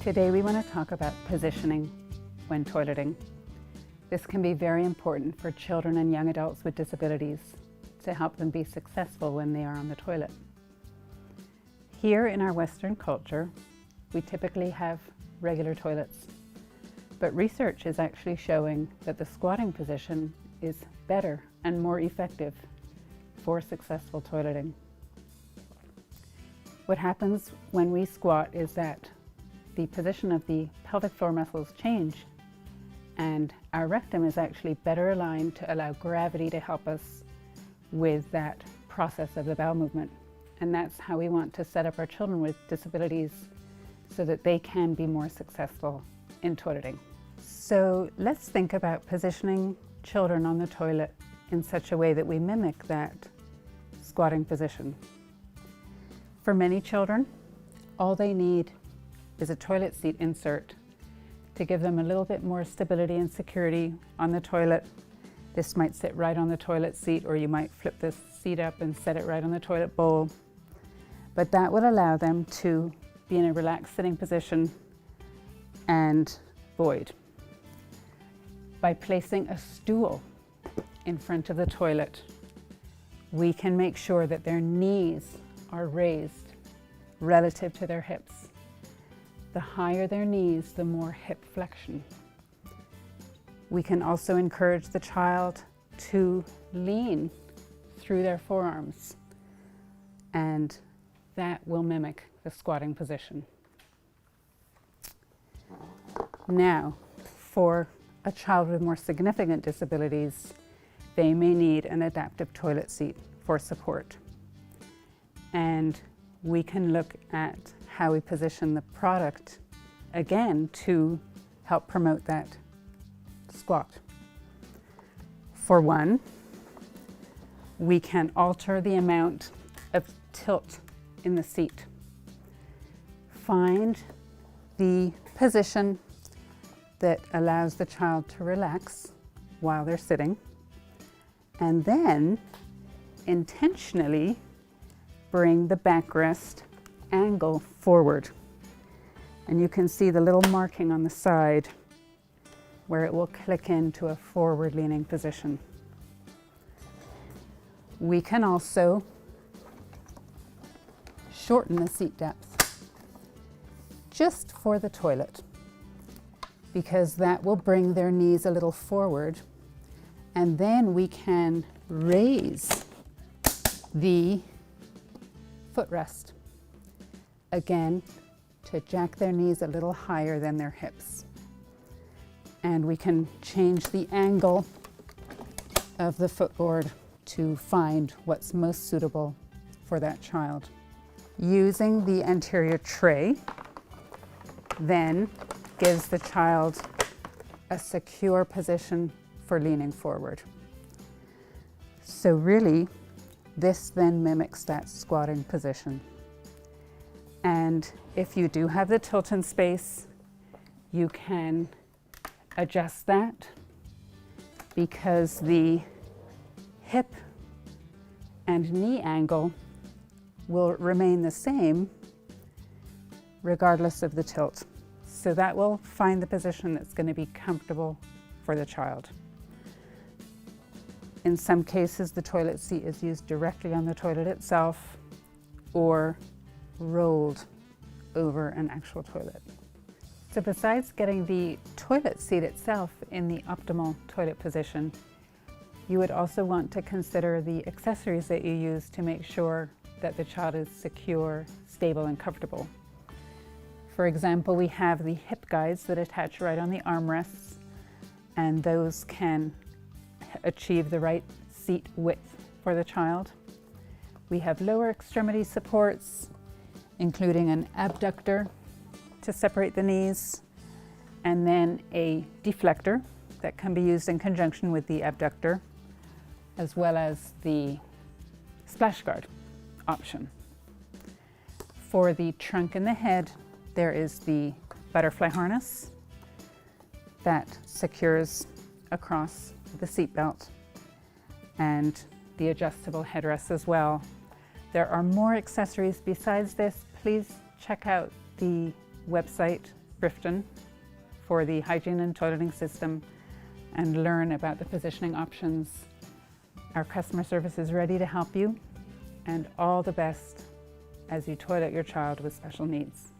Today we want to talk about positioning when toileting. This can be very important for children and young adults with disabilities to help them be successful when they are on the toilet. Here in our Western culture, we typically have regular toilets, but research is actually showing that the squatting position is better and more effective for successful toileting. What happens when we squat is that the position of the pelvic floor muscles change, and our rectum is actually better aligned to allow gravity to help us with that process of the bowel movement. And that's how we want to set up our children with disabilities so that they can be more successful in toileting. So let's think about positioning children on the toilet in such a way that we mimic that squatting position. For many children, all they need is a toilet seat insert to give them a little bit more stability and security on the toilet. This might sit right on the toilet seat, or you might flip this seat up and set it right on the toilet bowl. But that would allow them to be in a relaxed sitting position and void. By placing a stool in front of the toilet, we can make sure that their knees are raised relative to their hips. The higher their knees, the more hip flexion. We can also encourage the child to lean through their forearms, and that will mimic the squatting position. Now, for a child with more significant disabilities, they may need an adaptive toilet seat for support. And we can look at how we position the product, again, to help promote that squat. For one, we can alter the amount of tilt in the seat. Find the position that allows the child to relax while they're sitting, and then intentionally bring the backrest angle forward. And you can see the little marking on the side where it will click into a forward-leaning position. We can also shorten the seat depth just for the toilet, because that will bring their knees a little forward, and then we can raise the footrest, again, to jack their knees a little higher than their hips. And we can change the angle of the footboard to find what's most suitable for that child. Using the anterior tray then gives the child a secure position for leaning forward. So really, this then mimics that squatting position. And if you do have the tilt in space, you can adjust that, because the hip and knee angle will remain the same regardless of the tilt. So that will find the position that's going to be comfortable for the child. In some cases, the toilet seat is used directly on the toilet itself or rolled over an actual toilet. So besides getting the toilet seat itself in the optimal toilet position, you would also want to consider the accessories that you use to make sure that the child is secure, stable, and comfortable. For example, we have the hip guides that attach right on the armrests, and those can achieve the right seat width for the child. We have lower extremity supports, including an abductor to separate the knees, and then a deflector that can be used in conjunction with the abductor, as well as the splash guard option. For the trunk and the head, there is the butterfly harness that secures across the seat belt, and the adjustable headrest as well. There are more accessories besides this. Please check out the website Rifton for the hygiene and toileting system and learn about the positioning options. Our customer service is ready to help you, and all the best as you toilet your child with special needs.